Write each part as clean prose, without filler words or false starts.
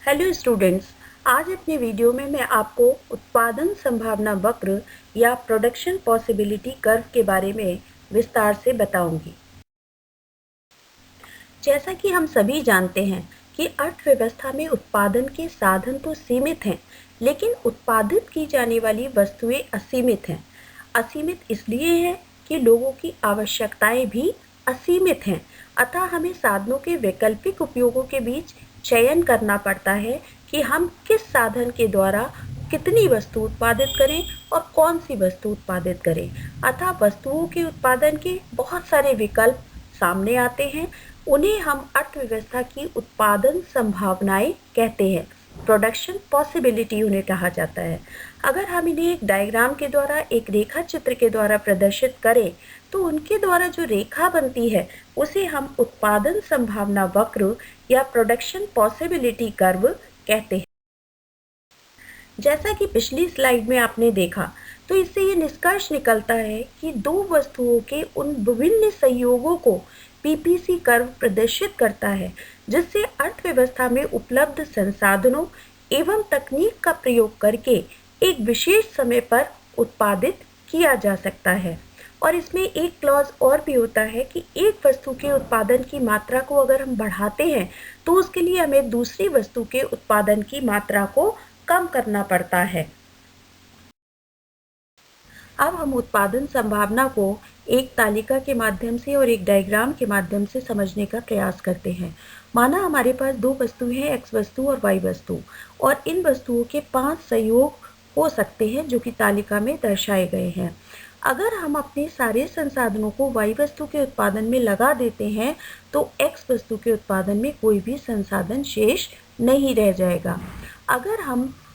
Hello students, आज अपने video में मैं आपको उत्पादन संभावना वक्र या प्रोडक्शन पॉसिबिलिटी कर्व के बारे में विस्तार से बताऊंगी। जैसा कि हम सभी जानते हैं कि अर्थव्यवस्था में उत्पादन के साधन तो सीमित हैं, लेकिन उत्पादित की जाने वाली वस्तुएं असीमित हैं। असीमित इसलिए है कि लोगों की आवश्यकताएं भी असीमित हैं, अतः हमें साधनों के वैकल्पिक उपयोगों के बीच चयन करना पड़ता है कि हम किस साधन के द्वारा कितनी वस्तु उत्पादित करें और कौन सी वस्तु उत्पादित करें। अतः वस्तुओं के उत्पादन के बहुत सारे विकल्प सामने आते हैं। उन्हें हम अर्थव्यवस्था की उत्पादन संभावनाएं कहते हैं। प्रोडक्शन पॉसिबिलिटी उन्हें कहा जाता है। अगर हम इन्हें एक डायग्राम के द्वारा, एक रेखा चित्र के द्वारा प्रदर्शित करें तो उनके द्वारा जो रेखा बनती है उसे हम उत्पादन संभावना वक्र या प्रोडक्शन पॉसिबिलिटी कर्व कहते हैं। जैसा कि पिछली स्लाइड में आपने देखा, तो इससे ये निष्कर्ष निकलता है कि दो वस्तुओं के उन विभिन्न संयोगों को पीपीसी कर्व प्रदर्शित करता है, जिससे अर्थव्यवस्था में उपलब्ध संसाधनों एवं तकनीक का प्रयोग करके एक विशेष समय पर उत्पादित किया जा सकता है। और इसमें एक क्लॉज और भी होता है कि एक वस्तु के उत्पादन की मात्रा को अगर हम बढ़ाते हैं तो उसके लिए हमें दूसरी वस्तु के उत्पादन की मात्रा को कम करना पड़ता है। अब हम उत्पादन संभावना को एक तालिका के माध्यम से और एक डायग्राम के माध्यम से समझने का प्रयास करते हैं। माना हमारे पास दो वस्तु हैं, एक्स वस्तु और वाई वस्तु, और इन वस्तुओं के 5 संयोग हो सकते हैं जो कि तालिका में दर्शाए गए हैं। अगर हम अपने सारे संसाधनों को वाई वस्तु के उत्पादन में लगा देते हैं तो एक्स वस्तु के उत्पादन में कोई भी संसाधन शेष नहीं रह जाएगा। अगर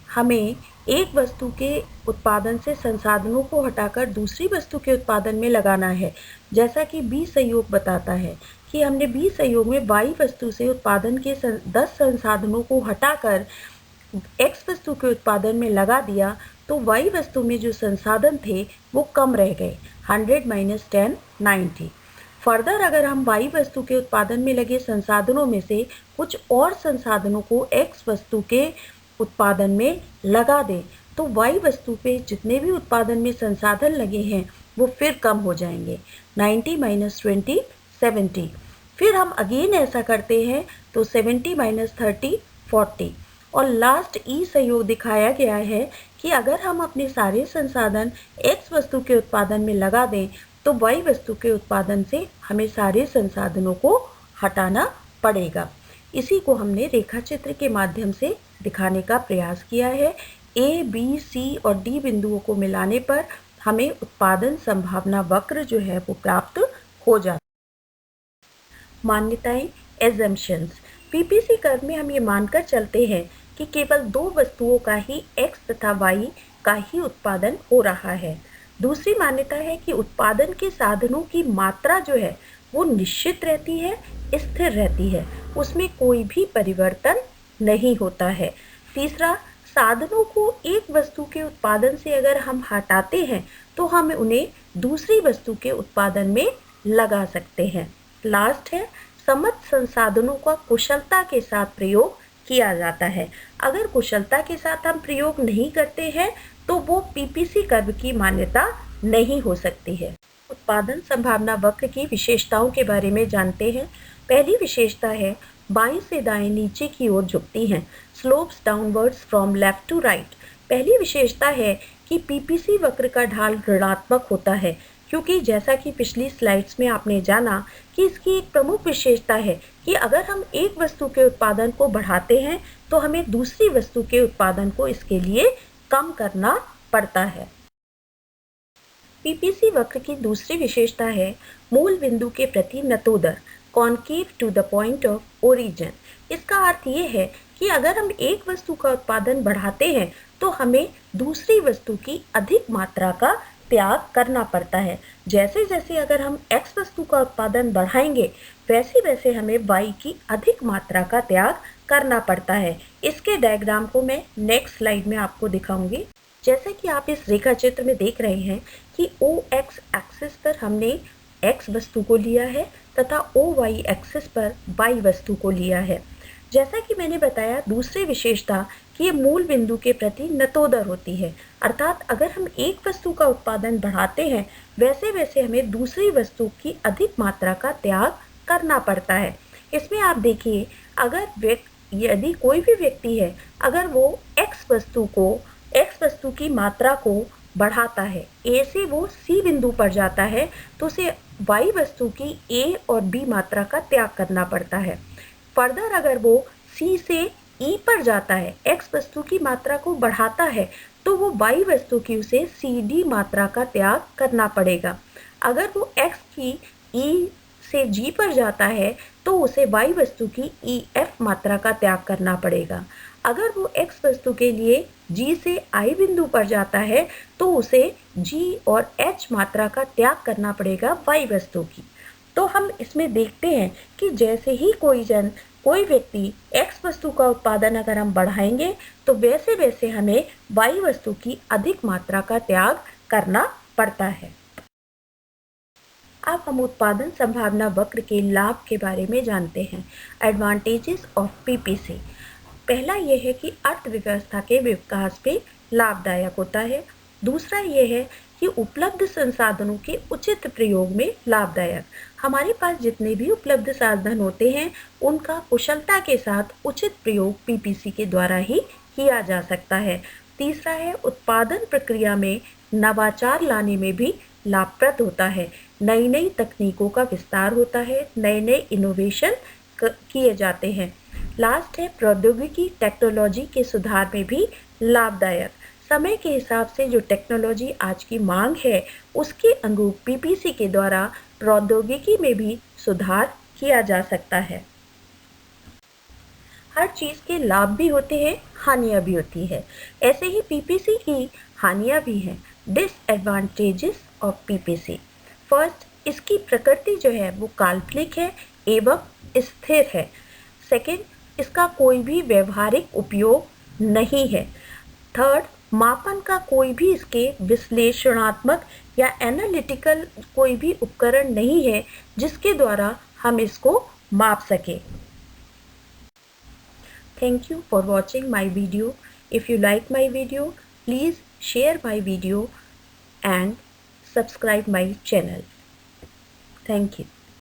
हमें एक वस्तु के उत्पादन से संसाधनों को हटाकर दूसरी वस्तु के उत्पादन में लगाना है, जैसा कि बी संयोग बताता है कि हमने बी संयोग में वाई वस्तु से उत्पादन के 10 संसाधनों को हटाकर एक्स वस्तु के उत्पादन में लगा दिया, तो वाई वस्तु में जो संसाधन थे वो कम रह गए, 100 - 10 90। फर्दर अगर हम वाई वस्तु के उत्पादन में लगे संसाधनों में से कुछ और संसाधनों को एक्स वस्तु के उत्पादन में लगा दें तो वाई वस्तु पे जितने भी उत्पादन में संसाधन लगे हैं वो फिर कम हो जाएंगे, 90 - 20 70। फिर हम अगेन ऐसा करते हैं तो 70 - 30 40। और लास्ट ई संयोग दिखाया गया है कि अगर हम अपने सारे संसाधन एक्स वस्तु के उत्पादन में लगा दें तो वाई वस्तु के उत्पादन से हमें सारे संसाधनों को हटाना पड़ेगा। इसी को हमने रेखा चित्र के माध्यम से दिखाने का प्रयास किया है। ए, बी, सी और डी बिंदुओं को मिलाने पर हमें उत्पादन संभावना वक्र जो है वो प्राप्त हो जाता है। मान्यताएं, एजम्पशंस। पीपीसी कर्व में हम ये मानकर चलते हैं कि केवल दो वस्तुओं का ही एक्स तथा वाई का ही उत्पादन हो रहा है। दूसरी मान्यता है कि उत्पादन के साधनों की मात्रा जो है वो निश्चित रहती है, स्थिर रहती है, उसमें कोई भी परिवर्तन नहीं होता है। तीसरा, साधनों को एक वस्तु के उत्पादन से अगर हम हटाते हैं तो हम उन्हें दूसरी वस्तु के उत्पादन में लगा सकते हैं। लास्ट है, समस्त संसाधनों का कुशलता के साथ प्रयोग किया जाता है। अगर कुशलता के साथ हम प्रयोग नहीं करते हैं तो वो पीपीसी कर्व की मान्यता नहीं हो सकती है। उत्पादन संभावना वक्र की विशेषताओं के बारे में जानते हैं। पहली विशेषता है, बाएं से दाएं नीचे की ओर झुकती हैं, slopes downwards from left to right. पहली विशेषता है कि पीपीसी वक्र का ढाल ऋणात्मक होता है, क्योंकि जैसा कि पिछली स्लाइड्स में आपने जाना कि इसकी एक प्रमुख विशेषता है कि अगर हम एक वस्तु के उत्पादन को बढ़ाते हैं तो हमें दूसरी वस्तु के उत्पादन को इसके लिए कम करना पड़ता है। पीपीसी वक्र की दूसरी विशेषता है, मूल बिंदु के प्रति नतोदर, concave to the point of origin. इसका अर्थ ये है कि अगर हम एक वस्तु का उत्पादन बढ़ाते हैं तो हमें दूसरी वस्तु की अधिक मात्रा का त्याग करना पड़ता है। जैसे जैसे अगर हम एक्स वस्तु का उत्पादन बढ़ाएंगे वैसे वैसे हमें वाई की अधिक मात्रा का त्याग करना पड़ता है। इसके डायग्राम को मैं नेक्स्ट स्लाइड में आपको दिखाऊंगी। जैसा कि आप इस रेखा चित्र में देख रहे हैं कि ओ एक्स एक्सिस पर हमने एक्स वस्तु को लिया है तथा ओ वाई एक्सिस पर वाई वस्तु को लिया है। जैसा कि मैंने बताया, दूसरी विशेषता कि ये मूल बिंदु के प्रति नतोदर होती है, अर्थात अगर हम एक वस्तु का उत्पादन बढ़ाते हैं वैसे वैसे हमें दूसरी वस्तु की अधिक मात्रा का त्याग करना पड़ता है। इसमें आप देखिए, अगर यदि कोई भी व्यक्ति है, अगर वो x वस्तु की मात्रा को बढ़ाता है, a से वो c बिंदु पर जाता है, तो उसे y वस्तु की a और b मात्रा का त्याग करना पड़ता है। फर्दर अगर वो C से E पर जाता है, X वस्तु की मात्रा को बढ़ाता है, तो वो Y वस्तु की उसे CD मात्रा का त्याग करना पड़ेगा। अगर वो X की E से G पर जाता है, तो उसे Y वस्तु की EF मात्रा का त्याग करना पड़ेगा। अगर वो X वस्तु के लिए G से I बिंदु पर जाता है, तो उसे G और H मात्रा का त्याग करना पड़ेगा Y वस्तु की। तो हम इसमें देखते हैं कि जैसे ही कोई व्यक्ति X वस्तु का उत्पादन अगर हम बढ़ाएंगे, तो वैसे वैसे हमें Y वस्तु की अधिक मात्रा का त्याग करना पड़ता है। अब हम उत्पादन संभावना वक्र के लाभ के बारे में जानते हैं। Advantages of PPC. पहला यह है कि अर्थव्यवस्था के विकास में लाभदायक होता है। दूसरा यह है कि उपलब्ध संसाधनों के उचित प्रयोग में लाभदायक। हमारे पास जितने भी उपलब्ध साधन होते हैं, उनका कुशलता के साथ उचित प्रयोग पीपीसी के द्वारा ही किया जा सकता है। तीसरा है, उत्पादन प्रक्रिया में नवाचार लाने में भी लाभप्रद होता है। नई नई तकनीकों का विस्तार होता है, नए इनोवेशन किए जाते हैं। लास्ट है, प्रौद्योगिकी टेक्नोलॉजी के सुधार में भी लाभदायक। समय के हिसाब से जो टेक्नोलॉजी आज की मांग है, उसके अनुरूप पीपीसी के द्वारा प्रौद्योगिकी में भी सुधार किया जा सकता है। हर चीज़ के लाभ भी होते हैं, हानियाँ भी होती है। ऐसे ही पीपीसी की हानियाँ भी हैं। Disadvantages of PPC. फर्स्ट, इसकी प्रकृति जो है वो काल्पनिक है एवं स्थिर है। सेकंड, इसका कोई भी व्यवहारिक उपयोग नहीं है। थर्ड, मापन का कोई भी इसके विश्लेषणात्मक या एनालिटिकल कोई भी उपकरण नहीं है जिसके द्वारा हम इसको माप सकें। Thank you for watching my video. If you like my video, please share my video and subscribe my channel. Thank you.